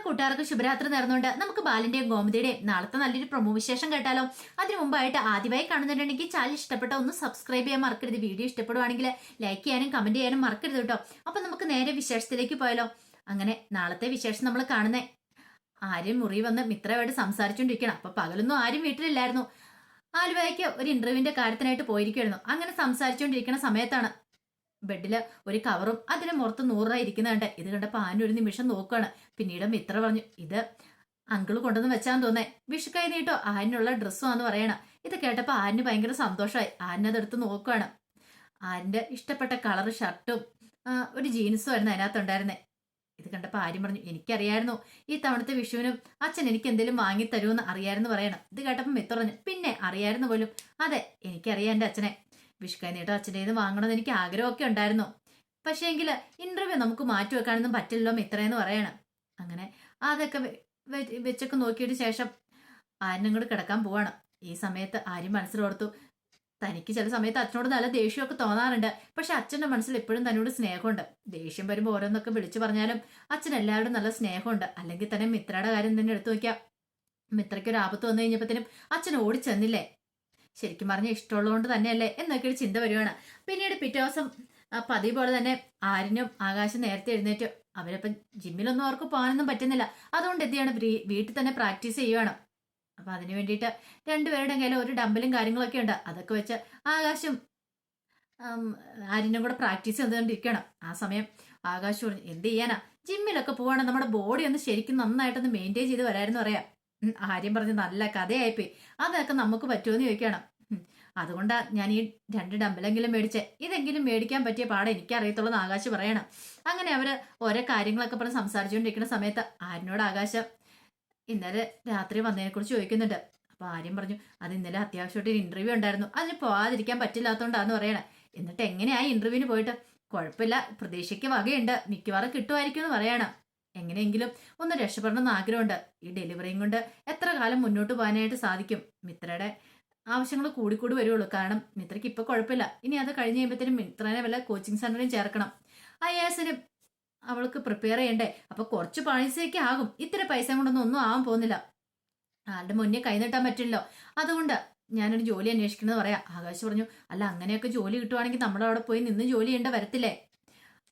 കൂട്ടുകാർക്ക് ശുഭരാത്രി നേർന്നുകൊണ്ട് നമുക്ക് ബാലിന്റെയും ഗോമതിയുടെയും നാളത്തെ നല്ലൊരു പ്രൊമോ വിശേഷം കേട്ടാലോ. അതിനു മുമ്പായിട്ട് ആദ്യമായി കാണുന്നുണ്ടെങ്കിൽ ചാനൽ ഇഷ്ടപ്പെട്ട ഒന്ന് സബ്സ്ക്രൈബ് ചെയ്യാൻ മറക്കരുത്. വീഡിയോ ഇഷ്ടപ്പെടുവാണെങ്കിൽ ലൈക്ക് ചെയ്യാനും കമന്റ് ചെയ്യാനും മറക്കരുത് കേട്ടോ. അപ്പൊ നമുക്ക് നേരെ വിശേഷത്തിലേക്ക് പോയാലോ. അങ്ങനെ നാളത്തെ വിശേഷം നമ്മൾ കാണുന്നേ ആര്യം മുറി വന്ന് മിത്രയോട് സംസാരിച്ചുകൊണ്ടിരിക്കണം. അപ്പൊ പകലൊന്നും ആരും വീട്ടിലില്ലായിരുന്നു. ആലുവയ്ക്ക് ഒരു ഇന്റർവ്യൂവിന്റെ കാര്യത്തിനായിട്ട് പോയിരിക്കുമായിരുന്നു. അങ്ങനെ സംസാരിച്ചുകൊണ്ടിരിക്കുന്ന സമയത്താണ് ബെഡില് ഒരു കവറും അതിന് പുറത്ത് 100 ഇരിക്കുന്നുണ്ട്. ഇത് കണ്ടപ്പോ ആന ഒരു നിമിഷം നോക്കുകയാണ്. പിന്നീട് മിത്ര പറഞ്ഞു, ഇത് അങ്കിള് കൊണ്ടുവന്ന് വെച്ചാന്ന് തോന്നേ, വിഷുക്കൈ നീട്ടോ ആനിനുള്ള ഡ്രസ്സുമാന്ന് പറയണം. ഇത് കേട്ടപ്പോ ആനിന് ഭയങ്കര സന്തോഷമായി. ആനതെടുത്ത് നോക്കുകയാണ്. ആനിന്റെ ഇഷ്ടപ്പെട്ട കളർ ഷർട്ടും ഒരു ജീൻസും ആയിരുന്നു അതിനകത്തുണ്ടായിരുന്നേ. ഇത് കണ്ടപ്പോ ആര്യം പറഞ്ഞു, എനിക്കറിയായിരുന്നു ഈ തവണത്തെ വിഷുവിനും അച്ഛൻ എനിക്ക് എന്തെങ്കിലും വാങ്ങി തരുമെന്ന് അറിയായിരുന്നു പറയണം. ഇത് കേട്ടപ്പോ മിത്ര പറഞ്ഞു, പിന്നെ അറിയായിരുന്നു പോലും. അതെ, എനിക്കറിയാം എൻ്റെ അച്ഛനെ. വിഷുക്കൈ നീട്ടോ അച്ഛൻ്റെ ഇത് വാങ്ങണമെന്ന് എനിക്ക് ആഗ്രഹമൊക്കെ ഉണ്ടായിരുന്നു. പക്ഷേ എങ്കിൽ ഇന്റർവ്യൂ നമുക്ക് മാറ്റി വെക്കാനൊന്നും പറ്റില്ലല്ലോ മിത്രയെന്ന് പറയണം. അങ്ങനെ അതൊക്കെ വെച്ചൊക്കെ നോക്കിയതിന് ശേഷം ആര്യനും കൂടെ കിടക്കാൻ പോവാണ്. ഈ സമയത്ത് ആര്യം മനസ്സിലോർത്തു, തനിക്ക് ചില സമയത്ത് അച്ഛനോട് നല്ല ദേഷ്യമൊക്കെ തോന്നാറുണ്ട്. പക്ഷെ അച്ഛൻ്റെ മനസ്സിൽ എപ്പോഴും തന്നോട് സ്നേഹമുണ്ട്. ദേഷ്യം വരുമ്പോൾ ഓരോന്നൊക്കെ വിളിച്ചു പറഞ്ഞാലും അച്ഛൻ എല്ലാവരോടും നല്ല സ്നേഹമുണ്ട്. അല്ലെങ്കിൽ തന്നെ മിത്രയുടെ കാര്യം തന്നെ എടുത്തു നോക്കിയാൽ മിത്രയ്ക്ക് ഒരു ആപത്ത് വന്നു കഴിഞ്ഞപ്പോഴത്തേനും അച്ഛൻ ഓടിച്ചെന്നില്ലേ. ശരിക്കും പറഞ്ഞ ഇഷ്ടമുള്ളതുകൊണ്ട് തന്നെയല്ലേ എന്നൊക്കെ ഒരു ചിന്ത വരുവാണ്. പിന്നീട് പിറ്റേ ദിവസം പതിവ് പോലെ തന്നെ ആര്യനും ആകാശം നേരത്തെ എഴുന്നേറ്റു. അവരപ്പം ജിമ്മിലൊന്നും അവർക്ക് പോകാനൊന്നും പറ്റുന്നില്ല. അതുകൊണ്ട് എന്ത് ചെയ്യണം, വീട്ടിൽ തന്നെ പ്രാക്ടീസ് ചെയ്യുവാണ്. അപ്പൊ അതിന് വേണ്ടിയിട്ട് രണ്ടുപേരുടെ കയ്യിൽ ഒരു ഡമ്പലും കാര്യങ്ങളൊക്കെ ഉണ്ട്. അതൊക്കെ വെച്ച് ആകാശം ആര്യനും കൂടെ പ്രാക്ടീസ് ചെയ്തുകൊണ്ടിരിക്കണം. ആ സമയം ആകാശം പറഞ്ഞു, എന്ത് ചെയ്യാനാ, ജിമ്മിലൊക്കെ പോവാണ്, നമ്മുടെ ബോഡി ഒന്ന് ശരിക്കും നന്നായിട്ടൊന്ന് മെയിൻറ്റെയിൻ ചെയ്ത് വരാമെന്ന് പറയാം. ആര്യം പറഞ്ഞ് നല്ല കഥയായിപ്പോയി, അതൊക്കെ നമുക്ക് പറ്റുമെന്ന് ചോദിക്കണം. അതുകൊണ്ടാ ഞാൻ ഈ 2 ഡമ്പലെങ്കിലും മേടിച്ചേ, ഇതെങ്കിലും മേടിക്കാൻ പറ്റിയ പാടെ എനിക്കറിയത്തുള്ളൂ ആകാശ് പറയണം. അങ്ങനെ അവര് ഓരോ കാര്യങ്ങളൊക്കെ പറഞ്ഞ് സംസാരിച്ചുകൊണ്ടിരിക്കുന്ന സമയത്ത് ആര്യനോട് ആകാശം ഇന്നലെ രാത്രി വന്നതിനെ കുറിച്ച് ചോദിക്കുന്നുണ്ട്. അപ്പൊ ആര്യം പറഞ്ഞു, അത് ഇന്നലെ അത്യാവശ്യമായിട്ട് ഒരു ഇന്റർവ്യൂ ഉണ്ടായിരുന്നു, അതിന് പോവാതിരിക്കാൻ പറ്റില്ലാത്തോണ്ടാന്ന് പറയണേ. എന്നിട്ട് എങ്ങനെയായി ഇന്റർവ്യൂവിന് പോയിട്ട്? കുഴപ്പമില്ല, പ്രതീക്ഷയ്ക്ക് വകയുണ്ട്, മിക്കവാറും കിട്ടുമായിരിക്കും എന്ന് പറയണം. എങ്ങനെയെങ്കിലും ഒന്ന് രക്ഷപ്പെടണമെന്ന് ആഗ്രഹമുണ്ട്. ഈ ഡെലിവറിയും കൊണ്ട് എത്ര കാലം മുന്നോട്ട് പോകാനായിട്ട് സാധിക്കും? മിത്രയുടെ ആവശ്യങ്ങൾ കൂടിക്കൂടി വരുള്ളൂ. കാരണം മിത്രയ്ക്ക് ഇപ്പൊ കുഴപ്പമില്ല, ഇനി അത് കഴിഞ്ഞ് കഴിയുമ്പോഴത്തേനും മിത്രനെ വല്ല കോച്ചിങ് സെന്ററിലും ചേർക്കണം. IAS-ന് അവൾക്ക് പ്രിപ്പയർ ചെയ്യണ്ടേ. അപ്പൊ കുറച്ച് പൈസയൊക്കെ ആകും. ഇത്ര പൈസ കൊണ്ടൊന്നും ഒന്നും ആവാൻ പോകുന്നില്ല. ആളുടെ മുന്നേ കൈ നീട്ടാൻ പറ്റില്ലല്ലോ. അതുകൊണ്ട് ഞാനൊരു ജോലി അന്വേഷിക്കണമെന്ന് പറയാം. ആകാശ് പറഞ്ഞു, അല്ല അങ്ങനെയൊക്കെ ജോലി കിട്ടുവാണെങ്കിൽ നമ്മളവിടെ പോയി നിന്ന് ജോലി ചെയ്യേണ്ട വരത്തില്ലേ?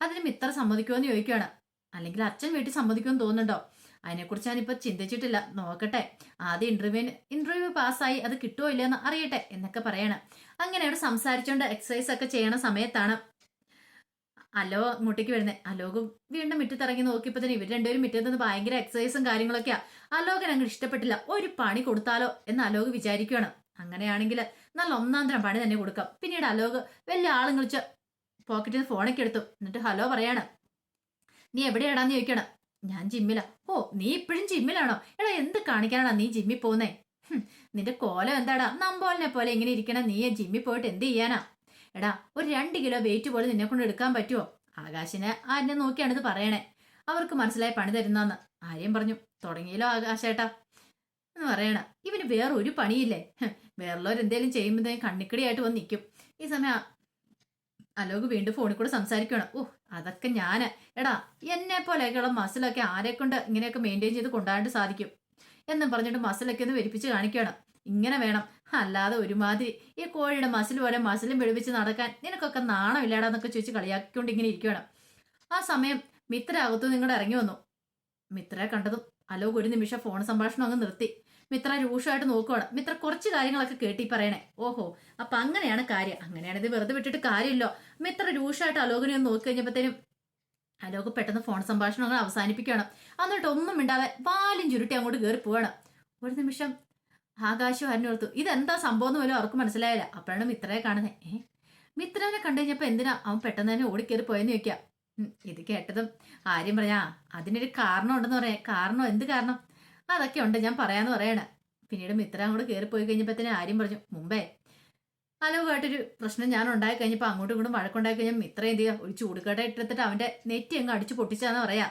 അതിന് മിത്ര സമ്മതിക്കുമോ എന്ന് ചോദിക്കുകയാണ്. അല്ലെങ്കിൽ അച്ഛൻ വീട്ടിൽ സമ്മതിക്കുമെന്ന് തോന്നുന്നുണ്ടോ? അതിനെക്കുറിച്ച് ഞാനിപ്പോൾ ചിന്തിച്ചിട്ടില്ല, നോക്കട്ടെ. ആദ്യം ഇന്റർവ്യൂ പാസ്സായി അത് കിട്ടുമോ ഇല്ലയെന്ന് അറിയട്ടെ എന്നൊക്കെ പറയണം. അങ്ങനെ അവിടെ സംസാരിച്ചുകൊണ്ട് എക്സസൈസ് ഒക്കെ ചെയ്യണ സമയത്താണ് അലോ ഇങ്ങോട്ടേക്ക് വരുന്നത്. അലോക് വീണ്ടും മുറ്റത്തിറങ്ങി നോക്കിയപ്പോൾ തന്നെ ഇവർ രണ്ടുപേരും മുറ്റത്തുനിന്ന് ഭയങ്കര എക്സസൈസും കാര്യങ്ങളൊക്കെയാ. അലോകൻ അങ്ങ് ഇഷ്ടപ്പെട്ടില്ല. ഒരു പണി കൊടുത്താലോ എന്ന് അലോക് വിചാരിക്കുകയാണ്. അങ്ങനെയാണെങ്കിൽ നല്ല ഒന്നാന്തരം പണി തന്നെ കൊടുക്കാം. പിന്നീട് അലോക് വലിയ ആളും വിളിച്ച് പോക്കറ്റിൽ നിന്ന് ഫോണൊക്കെ എടുത്തു. എന്നിട്ട് ഹലോ പറയാണ്, നീ എവിടെയാടാന്ന് ചോദിക്കണം. ഞാൻ ജിമ്മിലാ. ഓ, നീ ഇപ്പോഴും ജിമ്മിലാണോ? എടാ എന്ത് കാണിക്കാനാടാ നീ ജിമ്മിൽ പോകുന്നേ? നിന്റെ കോലം എന്താടാ, നമ്പോലിനെ പോലെ ഇങ്ങനെ ഇരിക്കണം. നീ ജിമ്മിൽ പോയിട്ട് എന്ത് ചെയ്യാനാ? എടാ ഒരു 2 കിലോ വെയിറ്റ് പോലും നിന്നെ കൊണ്ട് എടുക്കാൻ പറ്റുമോ? ആകാശിനെ ആര്യനെ നോക്കിയാണ് ഇത് പറയണേ. അവർക്ക് മനസ്സിലായി പണി തരുന്നാന്ന്. ആര്യം പറഞ്ഞു, തുടങ്ങിയല്ലോ ആകാശേട്ടാ എന്ന് പറയണ. ഇവന് വേറൊരു പണിയില്ലേ? വേറുള്ളവരെന്തേലും ചെയ്യുമ്പോഴത്തേക്കും കണ്ണിക്കടിയായിട്ട് വന്ന് നിൽക്കും. ഈ സമയം അലോക് വീണ്ടും ഫോണിൽ കൂടെ സംസാരിക്കുകയാണ്. ഓ, അതൊക്കെ ഞാന്. എടാ എന്നെ പോലെയൊക്കെയുള്ള മസിലൊക്കെ ആരെ കൊണ്ട് ഇങ്ങനെയൊക്കെ മെയിൻറ്റെയിൻ ചെയ്ത് കൊണ്ടുപോകാണ്ട് സാധിക്കും എന്നും പറഞ്ഞിട്ട് മസിലൊക്കെ ഒന്ന് വെരിപ്പിച്ച് കാണിക്കുകയാണ്. ഇങ്ങനെ വേണം, അല്ലാതെ ഒരുമാതിരി ഈ കോഴിയുടെ മസിൽ പോലെ മസിലും വെളുപ്പിച്ച് നടക്കാൻ നിനക്കൊക്കെ നാണമില്ലാടാന്നൊക്കെ ചോദിച്ച് കളിയാക്കിക്കൊണ്ട് ഇങ്ങനെ ഇരിക്കുകയാണ്. ആ സമയം മിത്ര അകത്തു നിങ്ങളുടെ ഇറങ്ങി വന്നു. മിത്രയെ കണ്ടതും അലോക് ഒരു നിമിഷം ഫോൺ സംഭാഷണം അങ്ങ് നിർത്തി. മിത്ര രൂക്ഷമായിട്ട് നോക്കുവാണ്. മിത്ര കുറച്ച് കാര്യങ്ങളൊക്കെ കേട്ടി പറയണേ. ഓഹോ, അപ്പൊ അങ്ങനെയാണ് കാര്യം. അങ്ങനെയാണ് ഇത് വെറുതെ വിട്ടിട്ട് കാര്യമില്ലോ. മിത്ര രൂക്ഷമായിട്ട് അലോകിനെ ഒന്ന് നോക്കി കഴിഞ്ഞപ്പോഴത്തേനും അലോക് പെട്ടെന്ന് ഫോൺ സംഭാഷണം അങ്ങനെ അവസാനിപ്പിക്കുകയാണ്. എന്നിട്ട് ഒന്നും മിണ്ടാതെ വാലും ചുരുട്ടി അങ്ങോട്ട് കയറി പോവാണ്. ഒരു നിമിഷം ആകാശം അറിഞ്ഞോർത്തു, ഇതെന്താ സംഭവം എന്ന് പോലും അവർക്ക് മനസ്സിലായില്ല. അപ്പോഴാണ് മിത്രയെ കാണുന്നത്. മിത്രനെ കണ്ടു കഴിഞ്ഞപ്പോ എന്തിനാ അവൻ പെട്ടെന്ന് തന്നെ ഓടിക്കേറി പോയെന്ന് ചോദിക്കാം. ഇത് കേട്ടതും ആര്യം പറയാ, അതിനൊരു കാരണം ഉണ്ടെന്ന് പറയാം. കാരണം എന്ത് കാരണം? അതൊക്കെ ഉണ്ട്, ഞാൻ പറയാന്ന് പറയണ. പിന്നീട് മിത്ര അങ്ങോട്ട് കയറിപ്പോയി കഴിഞ്ഞപ്പോഴത്തേനും ആര്യം പറഞ്ഞു, മുമ്പേ അലോകായിട്ടൊരു പ്രശ്നം ഞാൻ ഉണ്ടായി കഴിഞ്ഞപ്പോൾ അങ്ങോട്ടും ഇങ്ങോട്ടും വഴക്കുണ്ടായി കഴിഞ്ഞാൽ മിത്ര എന്ത് ചെയ്യുക, ഒരു ചൂടുകട്ട ഇട്ടെടുത്തിട്ട് അവന്റെ നെറ്റി അങ്ങ് അടിച്ചു പൊട്ടിച്ചാന്ന് പറയാ.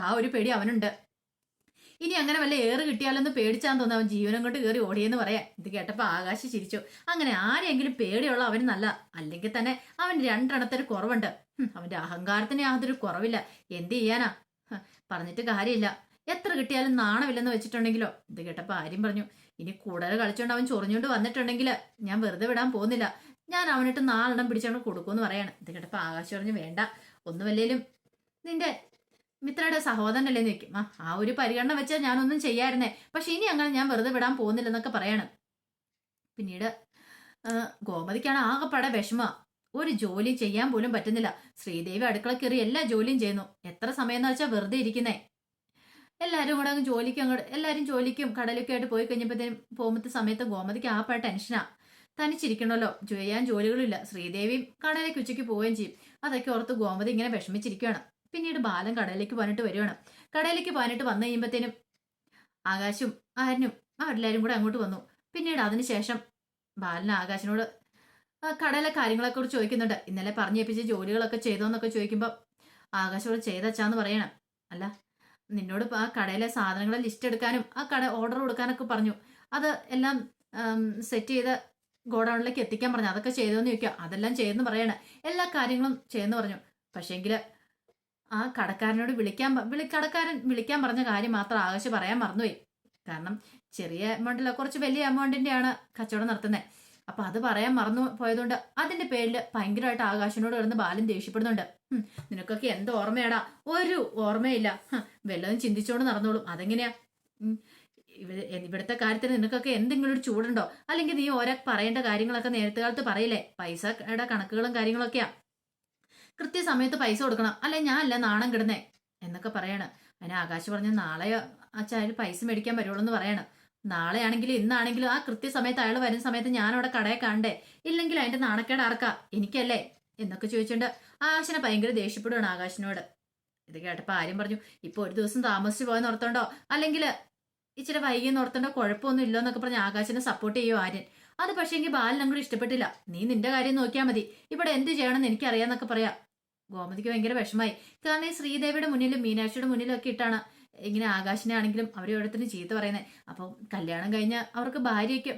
ആ ഒരു പേടി അവനുണ്ട്. ഇനി അങ്ങനെ വല്ല ഏറ് കിട്ടിയാലൊന്ന് പേടിച്ചാന്ന് തോന്നുന്നു അവൻ ജീവനം കൊണ്ട് കയറി ഓടിയെന്ന് പറയാം. ഇത് കേട്ടപ്പോൾ ആകാശ് ചിരിച്ചു. അങ്ങനെ ആരെങ്കിലും പേടിയുള്ള അവന് നല്ല, അല്ലെങ്കിൽ തന്നെ അവൻ 2 എണ്ണത്തിന് കുറവുണ്ട്. അവന്റെ അഹങ്കാരത്തിന് യാതൊരു കുറവില്ല. എന്ത് ചെയ്യാനാ, പറഞ്ഞിട്ട് കാര്യമില്ല. എത്ര കിട്ടിയാലും നാണമില്ലെന്ന് വെച്ചിട്ടുണ്ടെങ്കിലോ. ഇത് കേട്ടപ്പോൾ ആര്യം പറഞ്ഞു, ഇനി കൂടുതൽ കളിച്ചോണ്ട് അവൻ ചൊറിഞ്ഞോണ്ട് വന്നിട്ടുണ്ടെങ്കിൽ ഞാൻ വെറുതെ വിടാൻ പോകുന്നില്ല, ഞാൻ അവനിട്ട് 4 പിടിച്ചവന് കൊടുക്കുമെന്ന് പറയാണ്. ഇത് കേട്ടപ്പോൾ ആകാശ് പറഞ്ഞു, വേണ്ട, ഒന്നുമല്ലേലും നിന്റെ മിത്രയുടെ സഹോദരനല്ലേ നിൽക്കും, ആ ഒരു പരിഗണന വെച്ചാൽ ഞാനൊന്നും ചെയ്യായിരുന്നേ, പക്ഷെ ഇനി അങ്ങനെ ഞാൻ വെറുതെ വിടാൻ പോകുന്നില്ലെന്നൊക്കെ പറയാണ്. പിന്നീട് ഗോമതിക്കാണ് ആകെപ്പാടെ വിഷമ, ഒരു ജോലിയും ചെയ്യാൻ പോലും പറ്റുന്നില്ല. ശ്രീദേവി അടുക്കള കയറി എല്ലാ ജോലിയും ചെയ്യുന്നു. എത്ര സമയം എന്ന് വെച്ചാൽ വെറുതെ ഇരിക്കുന്നേ. എല്ലാവരും കൂടെ അങ്ങ് എല്ലാവരും ജോലിക്കും കടലൊക്കെ ആയിട്ട് പോയി കഴിഞ്ഞപ്പോഴത്തേനും പോകുമ്പത്തെ സമയത്ത് ഗോമതിക്ക് ആകെപ്പാടെ ടെൻഷനാ. തനിച്ചിരിക്കണമല്ലോ, ചെയ്യാൻ ജോലികളില്ല. ശ്രീദേവിയും കടലേക്ക് ഉച്ചയ്ക്ക് പോവുകയും ചെയ്യും. അതൊക്കെ ഓർത്ത് ഗോമതി ഇങ്ങനെ വിഷമിച്ചിരിക്കുകയാണ്. പിന്നീട് ബാലൻ കടയിലേക്ക് പോകാനായിട്ട് വരുവാണ്. കടയിലേക്ക് പോകാനായിട്ട് വന്നു കഴിയുമ്പോഴത്തേനും ആകാശും ആര്യനും അവരെല്ലാവരും കൂടെ അങ്ങോട്ട് വന്നു. പിന്നീട് അതിനുശേഷം ബാലൻ ആകാശിനോട് കടയിലെ കാര്യങ്ങളെ കുറിച്ച് ചോദിക്കുന്നുണ്ട്. ഇന്നലെ പറഞ്ഞേപ്പിച്ച ജോലികളൊക്കെ ചെയ്തോന്നൊക്കെ ചോദിക്കുമ്പോൾ ആകാശോട് ചെയ്തച്ചാന്ന് പറയണം. അല്ല, നിന്നോട് ആ കടയിലെ സാധനങ്ങളെ ലിസ്റ്റ് എടുക്കാനും ആ കട ഓർഡർ കൊടുക്കാനൊക്കെ പറഞ്ഞു. അത് എല്ലാം സെറ്റ് ചെയ്ത് ഗോഡൌണിലേക്ക് എത്തിക്കാൻ പറഞ്ഞു. അതൊക്കെ ചെയ്തോന്ന് ചോദിക്കുക. അതെല്ലാം ചെയ്തെന്ന് പറയണ, എല്ലാ കാര്യങ്ങളും ചെയ്തെന്ന് പറഞ്ഞു. പക്ഷേങ്കിൽ ആ കടക്കാരനോട് കടക്കാരൻ വിളിക്കാൻ പറഞ്ഞ കാര്യം മാത്രം ആകാശ് പറയാൻ മറന്നുപോയി. കാരണം ചെറിയ എമൗണ്ടില്ല, കുറച്ച് വലിയ എമൗണ്ടിന്റെയാണ് കച്ചവടം നടത്തുന്നത്. അപ്പൊ അത് പറയാൻ മറന്നു പോയതുകൊണ്ട് അതിന്റെ പേരിൽ ഭയങ്കരമായിട്ട് ആകാശിനോട് കിടന്ന് ബാലൻ ദേഷ്യപ്പെടുന്നുണ്ട്. നിനക്കൊക്കെ എന്ത് ഓർമ്മയാടാ, ഒരു ഓർമ്മയില്ല, വല്ലതും ചിന്തിച്ചോണ്ട് നടന്നോളും. അതെങ്ങനെയാ ഇവിടുത്തെ കാര്യത്തിന് നിനക്കൊക്കെ എന്തെങ്കിലും ഒരു ചൂടുണ്ടോ? അല്ലെങ്കിൽ നീ ഓരോ പറയേണ്ട കാര്യങ്ങളൊക്കെ നേരത്തെ കാലത്ത് പറയില്ലേ? പൈസയുടെ കണക്കുകളും കാര്യങ്ങളൊക്കെയാ, കൃത്യസമയത്ത് പൈസ കൊടുക്കണം, അല്ലെ ഞാൻ അല്ല നാണം കിടുന്നേ എന്നൊക്കെ പറയാണ്. അതിന് ആകാശ് പറഞ്ഞു, നാളെ അച്ഛായാലും പൈസ മേടിക്കാൻ വരുള്ളൂ എന്ന് പറയാണ്. നാളെ ആണെങ്കിലും ഇന്നാണെങ്കിലും ആ കൃത്യസമയത്ത് അയാൾ വരുന്ന സമയത്ത് ഞാൻ അവിടെ കടയെ കാണണ്ടേ? ഇല്ലെങ്കിൽ അതിന്റെ നാണക്കേട് ആർക്കാ? എനിക്കല്ലേ എന്നൊക്കെ ചോദിച്ചുകൊണ്ട് ആകാശിനെ ഭയങ്കര ദേഷ്യപ്പെടുകയാണ് ആകാശിനോട്. ഇത് കേട്ടപ്പോൾ ആര്യം പറഞ്ഞു, ഇപ്പൊ ഒരു ദിവസം താമസിച്ചു പോയെന്ന് ഓർത്തോണ്ടോ അല്ലെങ്കിൽ ഇച്ചിരി വൈകിയെന്ന് ഓർത്തോണ്ടോ കുഴപ്പമൊന്നും ഇല്ലോ എന്നൊക്കെ പറഞ്ഞ് ആകാശിനെ സപ്പോർട്ട് ചെയ്യും ആര്യൻ. അത് പക്ഷേ എങ്കിൽ ബാലൻ അങ്ങോട്ട് ഇഷ്ടപ്പെട്ടില്ല. നീ നിന്റെ കാര്യം നോക്കിയാൽ മതി, ഇവിടെ എന്ത് ചെയ്യണമെന്ന് എനിക്കറിയാന്നൊക്കെ പറയാം. ഗോമതിക്ക് ഭയങ്കര വിഷമായി. കാരണം ഈ ശ്രീദേവിയുടെ മുന്നിലും മീനാക്ഷിയുടെ മുന്നിലും ഒക്കെ ഇട്ടാണ് ഇങ്ങനെ ആകാശിനെ ആണെങ്കിലും അവരെ ഓരോരുത്തരും ചീത്ത പറയുന്നത്. അപ്പം കല്യാണം കഴിഞ്ഞ് അവർക്ക്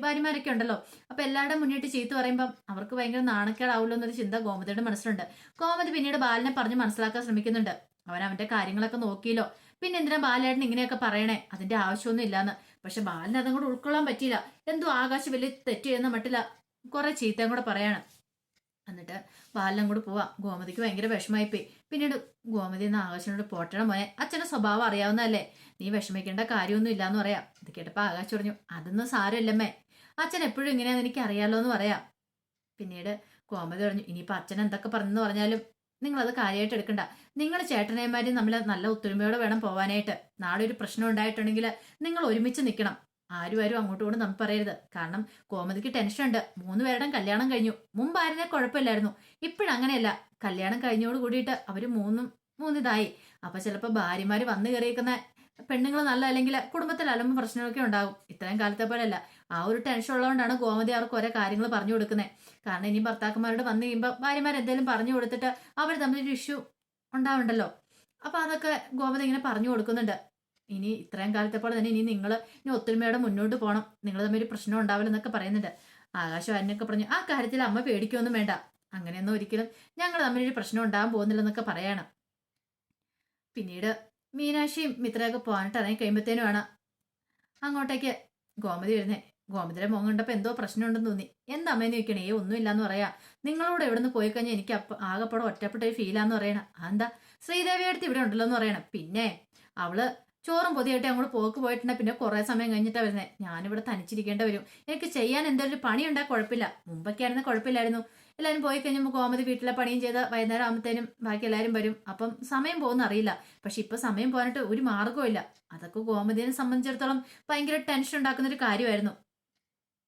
ഭാര്യമാരൊക്കെ ഉണ്ടല്ലോ. അപ്പൊ എല്ലാവരുടെ മുന്നിട്ട് ചീത്ത പറയുമ്പം അവർക്ക് ഭയങ്കര നാണക്കേടാവുമല്ലോ എന്നൊരു ചിന്ത ഗോമതിയുടെ മനസ്സിലുണ്ട്. ഗോമതി പിന്നീട് ബാലനെ പറഞ്ഞ് മനസ്സിലാക്കാൻ ശ്രമിക്കുന്നുണ്ട്. അവന്റെ കാര്യങ്ങളൊക്കെ നോക്കിയല്ലോ, പിന്നെ എന്തിനാ ബാലേട്ടൻ ഇങ്ങനെയൊക്കെ പറയണേ? അതിന്റെ ആവശ്യമൊന്നും ഇല്ലാന്ന്. പക്ഷെ ബാലിന് അതും കൂടെ ഉൾക്കൊള്ളാൻ പറ്റിയില്ല. എന്തോ ആകാശ് വലിയ തെറ്റ് ചെയ്യുന്ന മട്ടില്ല കുറെ ചീത്തയും കൂടെ പറയാണ്. എന്നിട്ട് ബാലിനും കൂടെ പോവാ. ഗോമതിക്ക് ഭയങ്കര വിഷമായിപ്പോയി. പിന്നീട് ഗോമതി എന്ന ആകാശിനോട്, പോട്ടണം മോനെ, അച്ഛന്റെ സ്വഭാവം അറിയാവുന്നതല്ലേ, നീ വിഷമിക്കേണ്ട കാര്യമൊന്നും ഇല്ലാന്ന് പറയാം. ഇത് കേട്ടപ്പോ ആകാശ് പറഞ്ഞു, അതൊന്നും സാരമില്ലമ്മേ, അച്ഛൻ എപ്പോഴും ഇങ്ങനെയാന്ന് എനിക്ക് അറിയാലോ എന്ന് പറയാം. പിന്നീട് ഗോമതി പറഞ്ഞു, ഇനിയിപ്പോ അച്ഛൻ എന്തൊക്കെ പറഞ്ഞെന്ന് പറഞ്ഞാലും നിങ്ങളത് കാര്യമായിട്ട് എടുക്കണ്ട. നിങ്ങൾ ചേട്ടനേമാരും നമ്മൾ നല്ല ഒത്തൊരുമയോടെ വേണം പോവാനായിട്ട്. നാളെ ഒരു പ്രശ്നം ഉണ്ടായിട്ടുണ്ടെങ്കിൽ നിങ്ങൾ ഒരുമിച്ച് നിൽക്കണം. ആരും അങ്ങോട്ടും ഇങ്ങോട്ടും നമ്മൾ പറയരുത്. കാരണം കോമതിക്ക് ടെൻഷൻ ഉണ്ട്. 3 പേരുടെ കല്യാണം കഴിഞ്ഞു. മുമ്പായിരുന്നേ കുഴപ്പമില്ലായിരുന്നു. ഇപ്പോഴങ്ങനെയല്ല. കല്യാണം കഴിഞ്ഞോട് കൂടിയിട്ട് അവര് മൂന്നിതായി. അപ്പൊ ചിലപ്പോ ഭാര്യമാര് വന്നു കയറിയിരിക്കുന്ന പെണ്ണുങ്ങൾ നല്ല, അല്ലെങ്കിൽ കുടുംബത്തിൽ അലമ്പും പ്രശ്നമൊക്കെ ഉണ്ടാകും. ഇത്രയും കാലത്തെ പോലെയല്ല. ആ ഒരു ടെൻഷൻ ഉള്ളതുകൊണ്ടാണ് ഗോമതി അവർക്ക് ഓരോ കാര്യങ്ങൾ പറഞ്ഞു കൊടുക്കുന്നത്. കാരണം ഇനി ഭർത്താക്കന്മാരോട് വന്നു കഴിയുമ്പോൾ ഭാര്യമാർ എന്തെങ്കിലും പറഞ്ഞു കൊടുത്തിട്ട് അവർ തമ്മിലൊരു ഇഷ്യൂ ഉണ്ടാവുണ്ടല്ലോ. അപ്പൊ അതൊക്കെ ഗോമതി ഇങ്ങനെ പറഞ്ഞു കൊടുക്കുന്നുണ്ട്. ഇനി ഇത്രയും കാലത്തെ പോലെ തന്നെ ഇനി ഒത്തൊരുമയോടെ മുന്നോട്ട് പോകണം, നിങ്ങൾ തമ്മിൽ ഒരു പ്രശ്നം ഉണ്ടാവില്ലെന്നൊക്കെ പറയുന്നുണ്ട്. ആകാശം അതിനൊക്കെ പറഞ്ഞു, ആ കാര്യത്തിൽ അമ്മ പേടിക്കൊന്നും വേണ്ട, അങ്ങനെയൊന്നും ഒരിക്കലും ഞങ്ങൾ തമ്മിലൊരു പ്രശ്നം ഉണ്ടാകാൻ പോകുന്നില്ലെന്നൊക്കെ പറയാണ്. പിന്നീട് മീനാക്ഷിയും മിത്രയൊക്കെ പോകാനായിട്ട് ഇറങ്ങി കഴിയുമ്പോഴത്തേനുമാണ് അങ്ങോട്ടേക്ക് ഗോമതി വരുന്നേ. ഗോമതിയുടെ മുഖം കണ്ടപ്പോൾ എന്തോ പ്രശ്നമുണ്ടെന്ന് തോന്നി. എന്താ അമ്മയെന്ന് ചോദിക്കണേ? ഒന്നുമില്ലാന്ന് പറയാ. നിങ്ങളോട് എവിടെ നിന്ന് പോയി കഴിഞ്ഞാൽ എനിക്ക് ആകെപ്പാടെ ഒറ്റപ്പെട്ട ഒരു ഫീലാന്ന് പറയണം. എന്താ? ശ്രീദേവി അടുത്ത് ഇവിടെ ഉണ്ടല്ലോ എന്ന് പറയണം. പിന്നെ അവള് ചോറും പൊതിയായിട്ട് അങ്ങോട്ട് പോയിട്ടുണ്ടെ പിന്നെ കുറെ സമയം കഴിഞ്ഞിട്ടാ വരുന്നത്. ഞാനിവിടെ തനിച്ചിരിക്കേണ്ട വരും. എനിക്ക് ചെയ്യാൻ എന്തെങ്കിലും പണി ഉണ്ടാ കുഴപ്പമില്ല. മുമ്പൊക്കെ ആയിരുന്നു കുഴപ്പമില്ലായിരുന്നു. എല്ലാവരും പോയി കഴിഞ്ഞപ്പോൾ ഗോമതി വീട്ടിലെ പണിയും ചെയ്ത് വൈകുന്നേരം ആകുമ്പോഴത്തേനും ബാക്കി എല്ലാവരും വരും. അപ്പം സമയം പോകുന്ന അറിയില്ല. പക്ഷെ ഇപ്പൊ സമയം പോകാനായിട്ട് ഒരു മാർഗ്ഗവും ഇല്ല. അതൊക്കെ ഗോമതിയെ സംബന്ധിച്ചിടത്തോളം ഭയങ്കര ടെൻഷൻ ഉണ്ടാക്കുന്ന ഒരു കാര്യമായിരുന്നു.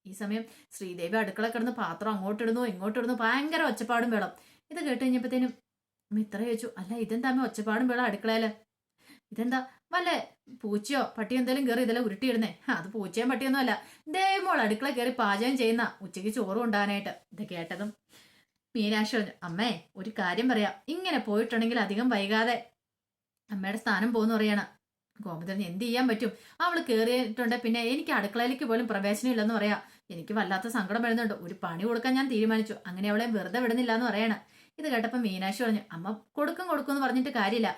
ഈ സമയം ശ്രീദേവി അടുക്കള കിടന്ന് പാത്രം അങ്ങോട്ടിടുന്നു ഇങ്ങോട്ടിടുന്നു, ഭയങ്കര ഒച്ചപ്പാടും വേളം. ഇത് കേട്ട് കഴിഞ്ഞപ്പോഴത്തേനും മിത്ര ചോദിച്ചു, അല്ല ഇതെന്താ ഒച്ചപ്പാടും വേളം അടുക്കളയില്? ഇതെന്താ വല്ല പൂച്ചയോ പട്ടിയോ എന്തെങ്കിലും കയറി ഇതെല്ലാം ഉരുട്ടിയിടുന്നേ? അത് പൂച്ചയും പട്ടിയൊന്നും അല്ല, ദേവമോൾ അടുക്കള കയറി പാചകം ചെയ്യുന്ന, ഉച്ചയ്ക്ക് ചോറ് കൊണ്ടാനായിട്ട്. ഇത് കേട്ടതും മീനാക്ഷി പറഞ്ഞു, അമ്മേ ഒരു കാര്യം പറയാം, ഇങ്ങനെ പോയിട്ടുണ്ടെങ്കിൽ അധികം വൈകാതെ അമ്മയുടെ സ്ഥാനം പോകുന്നു പറയണ. ഗോമതി പറഞ്ഞു, എന്ത് ചെയ്യാൻ പറ്റും, അവള് കയറിയിട്ടുണ്ട്, പിന്നെ എനിക്ക് അടുക്കളയിലേക്ക് പോലും പ്രവേശനം ഇല്ലെന്ന് പറയാ. എനിക്ക് വല്ലാത്ത സങ്കടം വരുന്നുണ്ട്. ഒരു പണി കൊടുക്കാൻ ഞാൻ തീരുമാനിച്ചു. അങ്ങനെ അവളെ വെറുതെ വിടുന്നില്ല എന്ന് പറയണ. ഇത് കേട്ടപ്പോൾ മീനാക്ഷി പറഞ്ഞു, അമ്മ കൊടുക്കും എന്ന് പറഞ്ഞിട്ട് കാര്യമില്ല.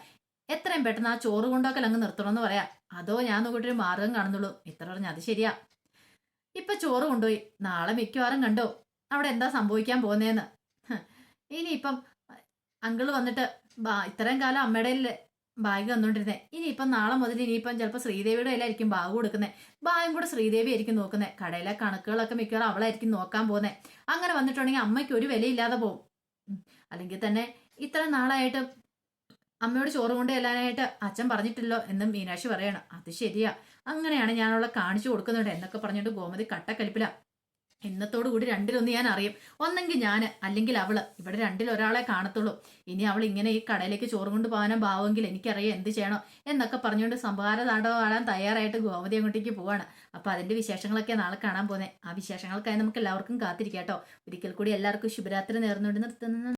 എത്രയും പെട്ടെന്ന് ആ ചോറ് കൊണ്ടൊക്കെ അങ്ങ് നിർത്തണമെന്ന് പറയാം. അതോ ഞാൻ നോക്കിയിട്ടൊരു മാർഗം കാണുന്നുള്ളൂ. ഇത്ര പറഞ്ഞു അത് ശരിയാ. ഇപ്പൊ ചോറ് കൊണ്ടുപോയി. നാളെ മിക്കവാറും കണ്ടോ അവിടെ എന്താ സംഭവിക്കാൻ പോകുന്നേന്ന്. ഇനിയിപ്പം അങ്കിള് വന്നിട്ട് ഇത്രയും കാലം അമ്മയുടെ ബാഗ് തന്നോണ്ടിരുന്നേ. ഇനിയിപ്പം നാളെ മുതൽ ഇനിയിപ്പം ചിലപ്പോൾ ശ്രീദേവിയുടെ കയ്യിലായിരിക്കും ബാഗ് കൊടുക്കുന്നത്. ബാഗും കൂടെ ശ്രീദേവി ആയിരിക്കും നോക്കുന്നത്. കടയിലെ കണക്കുകളൊക്കെ മിക്കവാറും അവളായിരിക്കും നോക്കാൻ പോകുന്നത്. അങ്ങനെ വന്നിട്ടുണ്ടെങ്കിൽ അമ്മയ്ക്ക് ഒരു വിലയില്ലാതെ പോകും. അല്ലെങ്കിൽ തന്നെ ഇത്ര നാളായിട്ട് അമ്മയോട് ചോറ് കൊണ്ട് ചെല്ലാനായിട്ട് അച്ഛൻ പറഞ്ഞിട്ടില്ലോ എന്നും മീനാക്ഷി പറയണം. അത് ശരിയാ, അങ്ങനെയാണ് ഞാൻ അവളെ കാണിച്ചു കൊടുക്കുന്നുണ്ട് എന്നൊക്കെ പറഞ്ഞിട്ട് ഗോമതി കട്ടക്കലിപ്പില. ഇന്നത്തോടു കൂടി രണ്ടിലൊന്ന് ഞാൻ അറിയും. ഒന്നെങ്കിൽ ഞാൻ, അല്ലെങ്കിൽ അവള്. ഇവിടെ രണ്ടിലൊരാളെ കാണത്തുള്ളൂ. ഇനി അവൾ ഇങ്ങനെ ഈ കടയിലേക്ക് ചോറ് കൊണ്ട് പോകാനും ഭാവമെങ്കിൽ എനിക്കറിയാം എന്ത് ചെയ്യണോ എന്നൊക്കെ പറഞ്ഞുകൊണ്ട് സംഹാര താണ്ഡവം ആടാൻ തയ്യാറായിട്ട് ഗോമതി അങ്ങോട്ടേക്ക് പോവാണ്. അപ്പൊ അതിന്റെ വിശേഷങ്ങളൊക്കെ നാളെ കാണാൻ പോകുന്നത്. ആ വിശേഷങ്ങൾക്കായി നമുക്ക് എല്ലാവർക്കും കാത്തിരിക്കാം കേട്ടോ. ഒരിക്കൽ കൂടി എല്ലാവർക്കും ശുഭരാത്രി നേർന്നുകൊണ്ട് നിർത്തുന്നു.